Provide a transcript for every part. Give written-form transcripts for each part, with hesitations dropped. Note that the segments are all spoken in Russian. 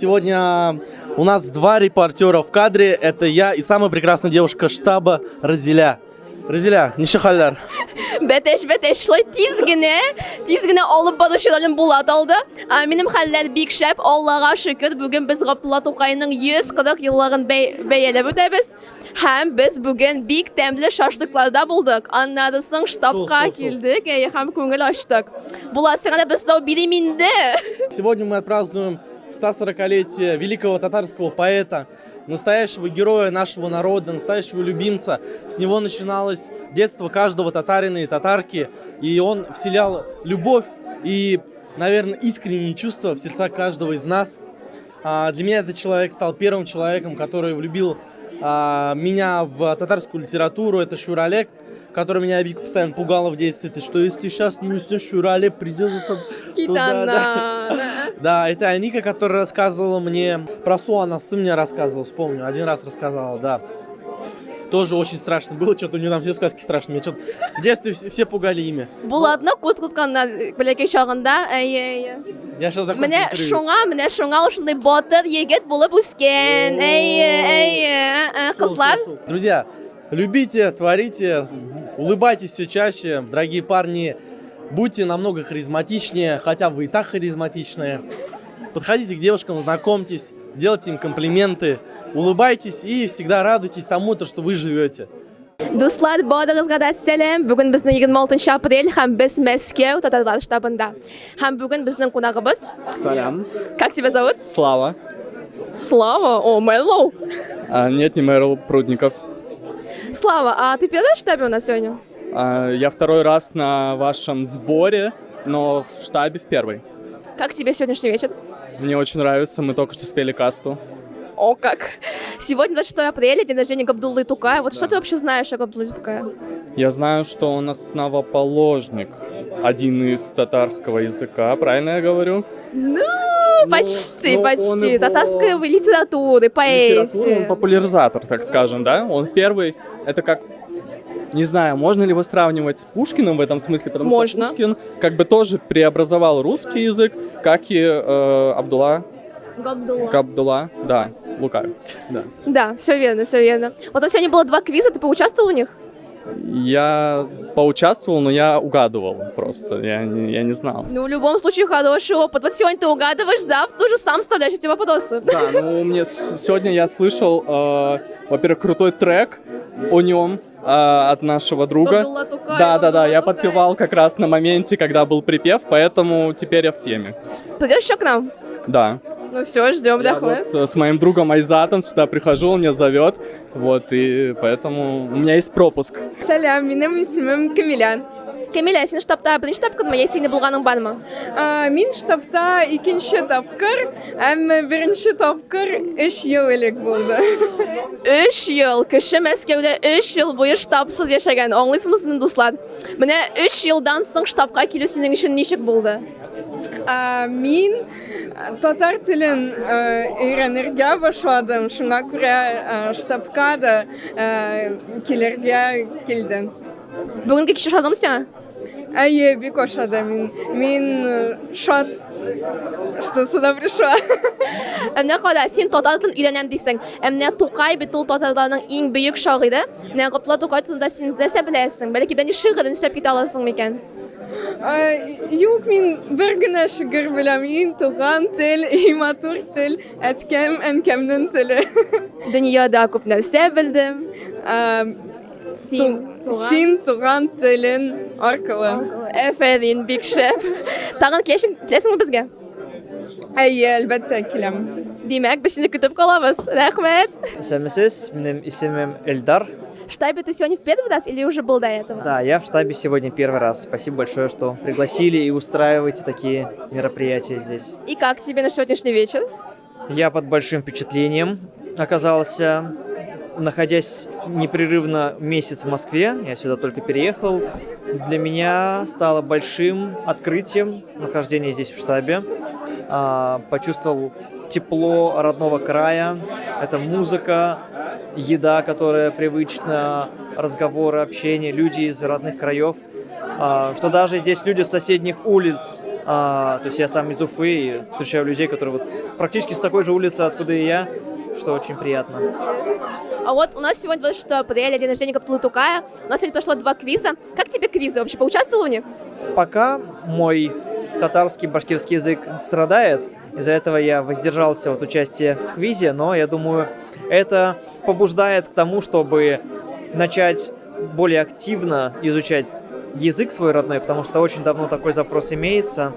Сегодня у нас два репортера в кадре. Это я и самая прекрасная девушка штаба Разиля. Разиля, нишахаллар. Бәтеш, шулай тизгенә алып баручыларым булат алды. Минем хәлләр бик шәп, Аллага шөкер. Бүген без Габдулла Тукайның 140 еллыгын бәяләп үтәбез. Һәм без бүген бик тәмле шашлыкларда булдык. Аннан соң штабка килдек, һәм күңел ачтык. Булат, сиңа да без тау бирим инде. Сегодня мы отпразднуем 140-летие великого татарского поэта, настоящего героя нашего народа, настоящего любимца. С него начиналось детство каждого татарина и татарки, и он вселял любовь и, наверное, искренние чувства в сердца каждого из нас. Для меня этот человек стал первым человеком, который влюбил меня в татарскую литературу. Это Шуралек, который меня постоянно пугала в детстве. Ты что, если сейчас не уснешь, Шуралек придет туда. Да, это Аника, которая рассказывала мне про Суана, сын мне рассказывал, вспомню, один раз рассказала, да. Тоже очень страшно было, что-то у нее там все сказки страшные. Меня что-то в детстве все пугали ими. Булатны куртканнан бәләкәй чагында, Я сейчас закончу интервью. Менә шуңа ушындай батыр егет булып үскән. Кызлар. Друзья, любите, творите, улыбайтесь все чаще, дорогие парни. Будьте намного харизматичнее, хотя вы и так харизматичные. Подходите к девушкам, знакомьтесь, делайте им комплименты, улыбайтесь и всегда радуйтесь тому, что вы живете. Дуслар, барыгызга да сәлам. Бүген безнең 26 апрель һәм без Мәскәү татарлар штабында. Һәм бүген безнең кунагыбыз. Салям. Как тебя зовут? Слава. Слава. О, Мэллоу. Нет, не Мэрил Прудников. Слава, а ты первый в штабе у нас сегодня? Я второй раз на вашем сборе, но в штабе в первый. Как тебе сегодняшний вечер? Мне очень нравится, мы только что спели касту. О, как! Сегодня 26 апреля, день рождения Габдуллы Тукая. Вот что ты вообще знаешь о Габдулле Тукая? Я знаю, что он основоположник, один из татарского языка, правильно я говорю? Почти. Его... Татарской литературы, поэзии. Он популяризатор, так скажем, да? Он первый, это как... Не знаю, можно ли его сравнивать с Пушкиным в этом смысле, потому можно. Что Пушкин как бы тоже преобразовал русский язык, как и Габдулла, да, Лукаев, да. Да, все верно. Вот у сегодня было 2 квиза, ты поучаствовал в них? Я поучаствовал, но я угадывал просто, я не знал. Ну, в любом случае, хороший опыт. Вот сегодня ты угадываешь, завтра уже сам вставляешь эти вопросы. Да, ну, сегодня я слышал, во-первых, крутой трек о нем от нашего друга. Да, я подпевал как раз на моменте, когда был припев, поэтому теперь я в теме. Придешь еще к нам? Да. Ну все, ждем дохода. Вот с моим другом Айзатом сюда прихожу, он меня зовет, вот, и поэтому у меня есть пропуск. Салям, минем исемем Камилян. Камиля, син штабта беренче тапкырмы, яисә инде булганың бармы? Мин штабта икенче тапкыр, әмма беренче тапкыр 3 ел элек булды. 3 ел, кеше Мәскәүдә 3 ел буе штабсыз яшәгән. Аңлыйсызмы, минем дуслар? Менә 3 елдан соң штабка килү синең өчен ничек булды? Мин татар телен өйрәнергә башладым, шуңа күрә штабка да килергә килдем. Бүгенге кичә шадымы сиңа? Әйе, бик ошады мин шат, что сюда пришла. Менә кара, син татар телен өйрәнәм дисең. Менә Тукай бит ул татарларның иң бөек шагыйре. Менә Габдулла Тукай турында син нәрсә беләсең? Бәлки бәни шигырен эшләп китә аласың микән? Юк, мин бер генә шигырь беләм. Мин туган тел, матур тел, әткәм, әнкәмнең теле. Дөньяда күп нәрсә белдем. Син туган телен аркылы. Әфәрин, бик шәп. Тагын киләсеңме безгә? Әйе, әлбәттә киләм. Димәк, без сине көтеп калабыз. Рәхмәт. Исәнмесез, минем исемем Эльдар. В штабе ты сегодня в первый раз или уже был до этого? Да, я в штабе сегодня первый раз. Спасибо большое, что пригласили и устраиваете такие мероприятия здесь. И как тебе на сегодняшний вечер? Я под большим впечатлением оказался, находясь непрерывно месяц в Москве. Я сюда только переехал. Для меня стало большим открытием нахождение здесь в штабе. Почувствовал тепло родного края. Это музыка, еда, которая привычна, разговоры, общение, люди из родных краев. Что даже здесь люди с соседних улиц То есть я сам из Уфы и встречаю людей, которые вот практически с такой же улицы, откуда и я, что очень приятно. А вот у нас сегодня 26 апреля, день рождения Габдуллы Тукая. У нас сегодня прошло 2 квиза. Как тебе квизы вообще? Поучаствовал в них? Пока мой татарский, башкирский язык страдает, из-за этого я воздержался от участия в квизе, но я думаю, это побуждает к тому, чтобы начать более активно изучать язык свой родной, потому что очень давно такой запрос имеется,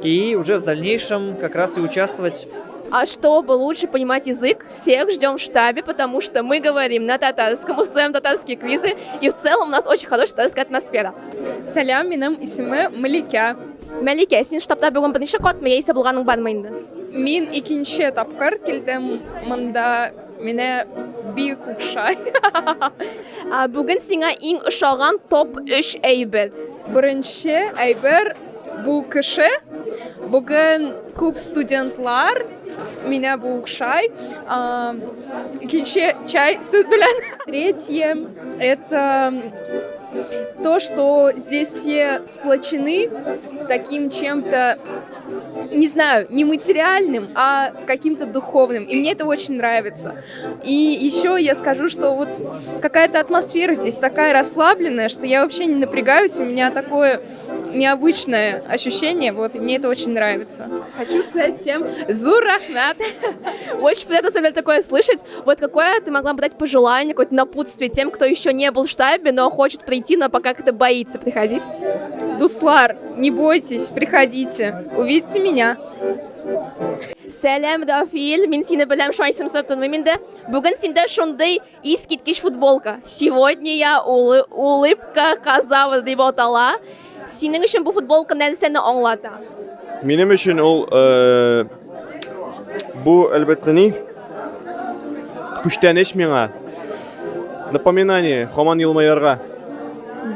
и уже в дальнейшем как раз и участвовать. А чтобы лучше понимать язык, всех ждем в штабе, потому что мы говорим на татарском, устроим татарские квизы, и в целом у нас очень хорошая татарская атмосфера. Сәлам, минем исеме Мәликә. Мәликә, син штабта бүгін бірнеше кат яисә булганың бармы инде? Мин икенче тапкыр килдем монда. Менә бик укшай. Бүген сиңа иң ошаган топ 3 әйбер. Беренче әйбер бу кеше. Бүген күп студентлар меня бу укшай. Икенче чай сөт белән. Третье это то, что здесь все сплочены таким чем-то, не знаю, не материальным, а каким-то духовным. И мне это очень нравится. И еще я скажу, что вот какая-то атмосфера здесь такая расслабленная, что я вообще не напрягаюсь, у меня такое необычное ощущение, вот, и мне это очень нравится. Хочу сказать всем Зур Рахмат. Очень приятно, на самом деле, такое слышать. Вот какое ты могла бы дать пожелание, какое-то напутствие тем, кто еще не был в штабе, но хочет прийти, но пока как-то боится приходить? Дуслар, не бойтесь, приходите, увидите меня. Сәлам, Рафил, мин сине беләм шайсым сорап тормыйм инде. Бүген синдә шундый искиткеч футболка. Сегодня я улыбка казавы дип атала. Синең өчен бу футболка нәрсәне аңлата? Минем өчен ул бу әлбәттә ни күчтәнеч миңа. Напоминание, һаман елмаярга.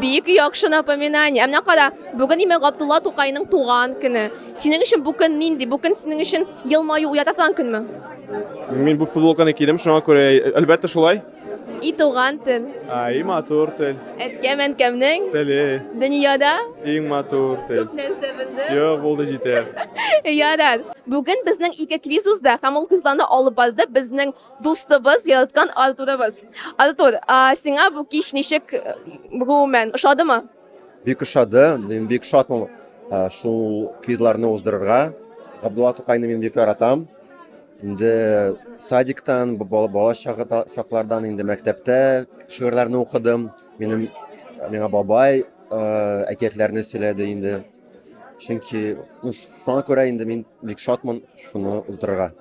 Бик яхшы напоминание. Менә кара, бүген имә Габдулла Тукайның туган көне. Синең өчен бу көн нинди? Бу көн синең өчен елмаю уята торган көнме? Мин бу футболканы кидем, шуңа күрә әлбәттә шулай. И туган тел. Ай, матур тел. Әткәм кемнең? Теле, Дөньяда иң матур тел. нәрсә белде? Юк, булды җитәр. Ярар. Бүген безнең ике квиз узды, һәм ул кызларны алып барды безнең дустыбыз, яраткан Артурыбыз. Артур, сиңа бу кич ничек гомумән ошадымы? Бик ошады, мин бик шатмын шул квизларны уздырырга. Габдулла Тукайны мин бик яратам. Инде садиктан, бала чаклардан инде мәктәптә шигырьләрне укыдым. Миңа бабай әкиятләрне сөйләде инде. Чөнки шуңа күрә инде мин бик шатмын шуны уздырырга.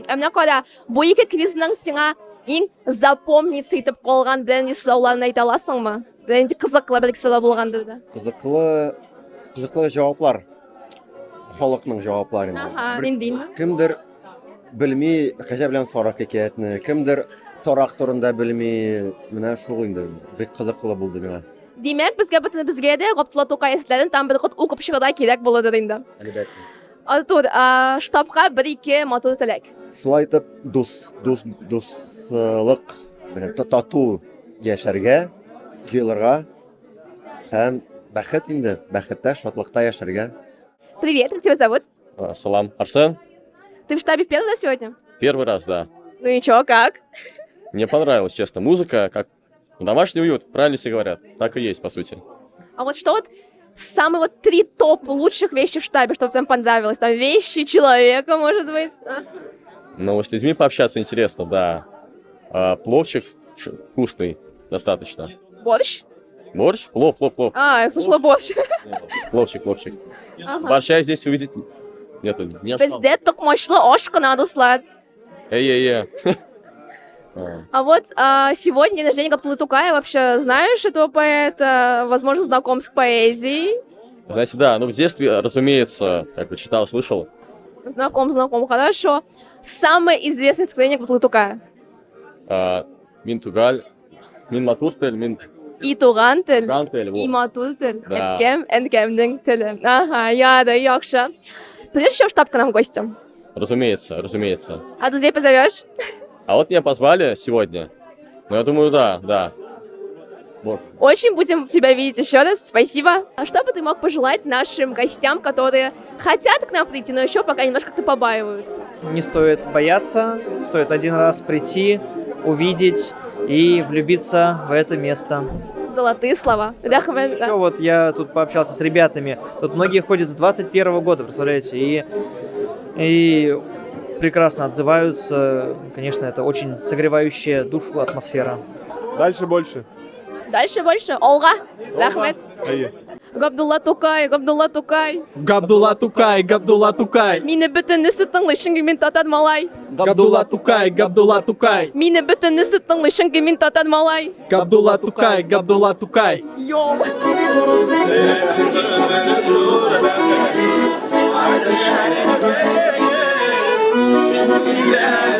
Менә кара, бу ике квизның сиңа иң запомниться итеп калган берничә сорауларны әйтә аласыңмы? Беренче кызыклы бер сорау булгандыр да. Кызыклы җаваплар. Халыкның җаваплары инде. Инде. Кемдер белми кәҗә белән сарык хикәятне, кемдер тарак турында белми, менә шул инде бик кызыклы булды миңа. Димәк, безгә дә Габдулла Тукай әсәрләрен там бер кат укып чыгарга кирәк булды инде. Әлбәттә. Артур, штабка 1-2 матур теләк. Шулай итеп дуслык белән тату яшәргә, җыелырга һәм бәхет инде, бәхеттә, шатлыкта яшәргә. Привет, как тебя зовут? Салам, Арсен. Ты в штабе в первый раз сегодня? Первый раз, да. Ну и чё, как? Мне понравилась, честно, музыка, как домашний уют, правильно все говорят. Так и есть, по сути. А вот что вот самые вот 3 топ лучших вещи в штабе, чтобы там понравилось? Там вещи человека, может быть? Но с людьми пообщаться интересно, да. Пловчик вкусный, достаточно. Борщ? Борщ? Плов. Я слышала борщ. Пловчик. Борща здесь увидеть нету. Не осталось. Бездет токмочлы аш кына, дуслар. Эй. А вот сегодня день рождения Габдуллы Тукая. Вообще знаешь этого поэта? Возможно, знаком с поэзией? Знаете, да, ну в детстве, разумеется, как бы читал, слышал. Знаком, хорошо. Самое известное стихотворение Габдуллы Тукая? Мин тугаль, мин матуртель, мин И туган тел, гантель. и матур тел. Да. Әткәмнең теле. Ага, ярый, яхшы. Придешь еще в штаб к нам гостем? Разумеется. А друзей позовешь? А вот меня позвали сегодня. Ну, я думаю, да. Вот. Очень будем тебя видеть еще раз. Спасибо. А что бы ты мог пожелать нашим гостям, которые хотят к нам прийти, но еще пока немножко как-то побаиваются? Не стоит бояться, стоит один раз прийти, увидеть и влюбиться в это место. Золотые слова. Рахмет. Еще вот я тут пообщался с ребятами. Тут многие ходят с 21 года, представляете, и прекрасно отзываются. Конечно, это очень согревающая душу атмосфера. Дальше больше. Дальше больше. Олга. Рахмет. Ай. Габдулла Тукай, Габдулла Тукай. Габдулла Тукай, Габдулла Тукай. Мине бөтенне сытыңлышың мин татар малай. Габдулла Тукай, Габдулла Тукай. Мине бөтенне сытыңлышың мин татар малай. Габдулла Тукай, Габдулла Тукай. Йо. Yeah.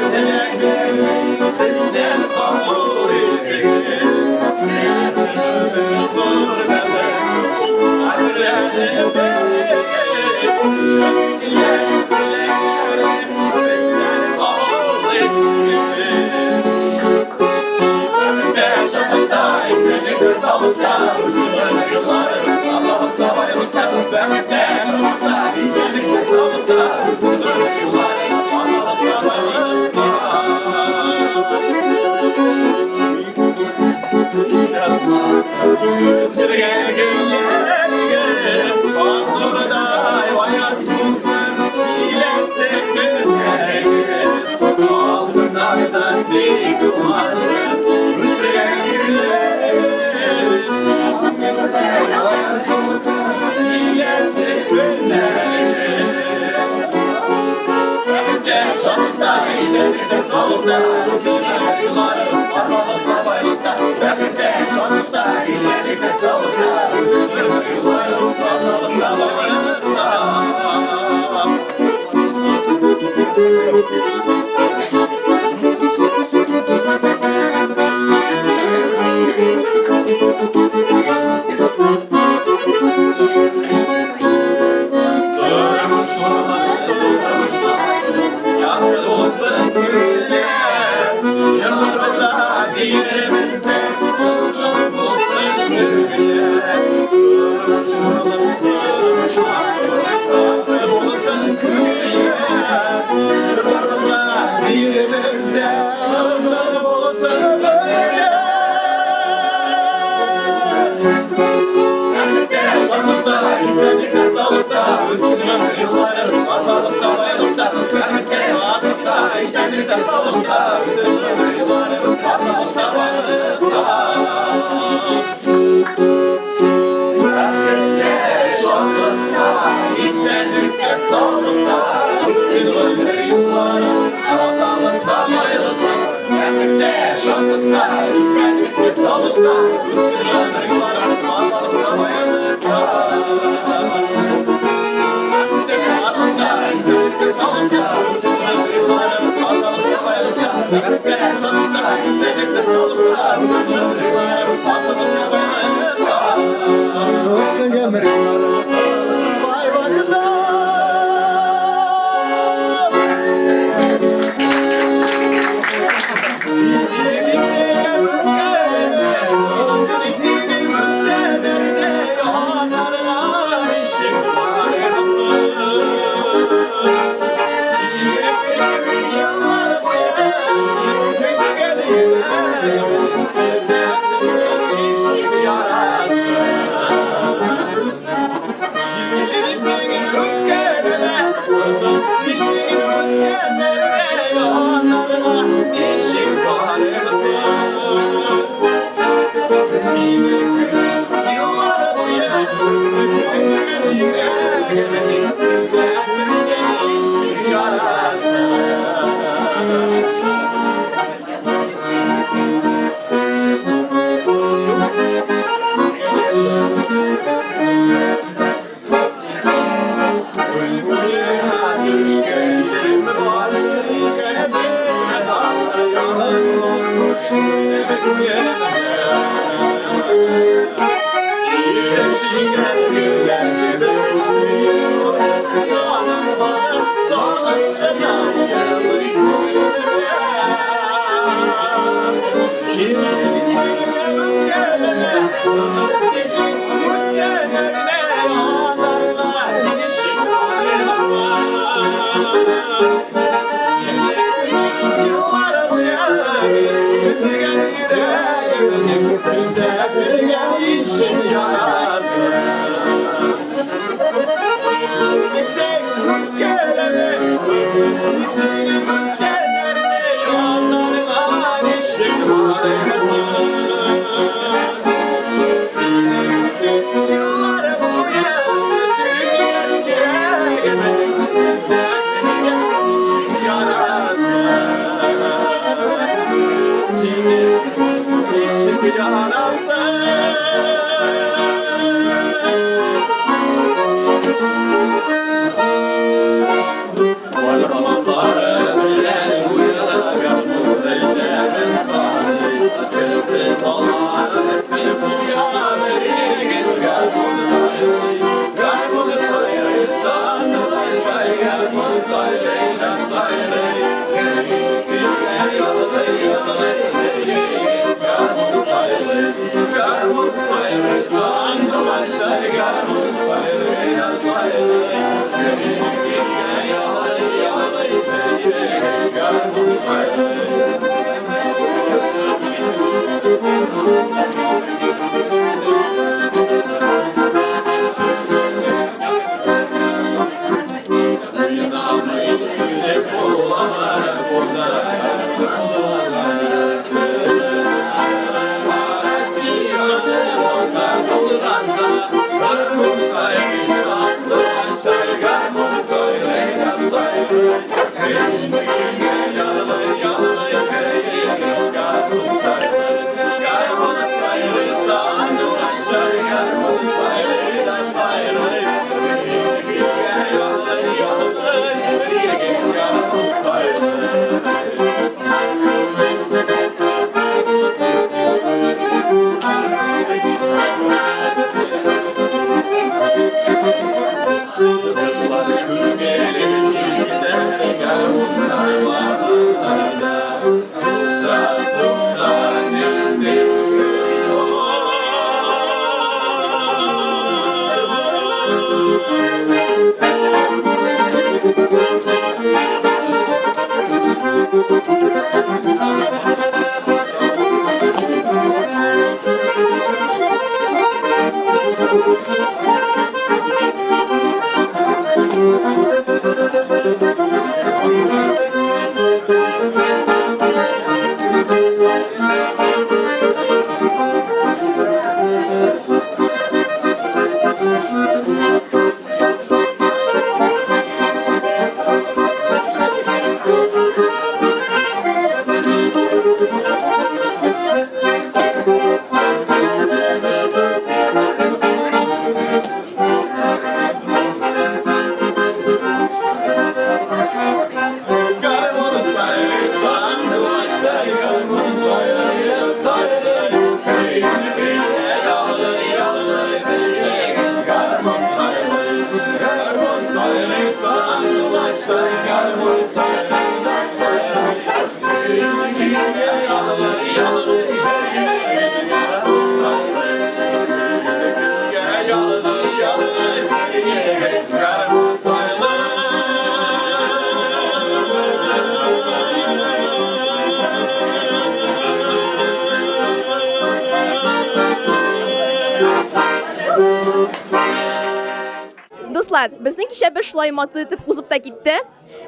Дуслар, безнең кичә без шулай матур итеп узып та китте.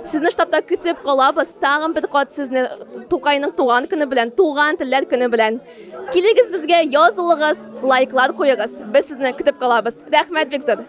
Сезне штабта көтеп калабыз. Тагын бер кат сезне Тукайның туган көне белән, туган телләр көне белән. Килегез безгә, язылыгыз, лайклар куегыз. Без сезне көтеп калабыз. Рәхмәт бик зур.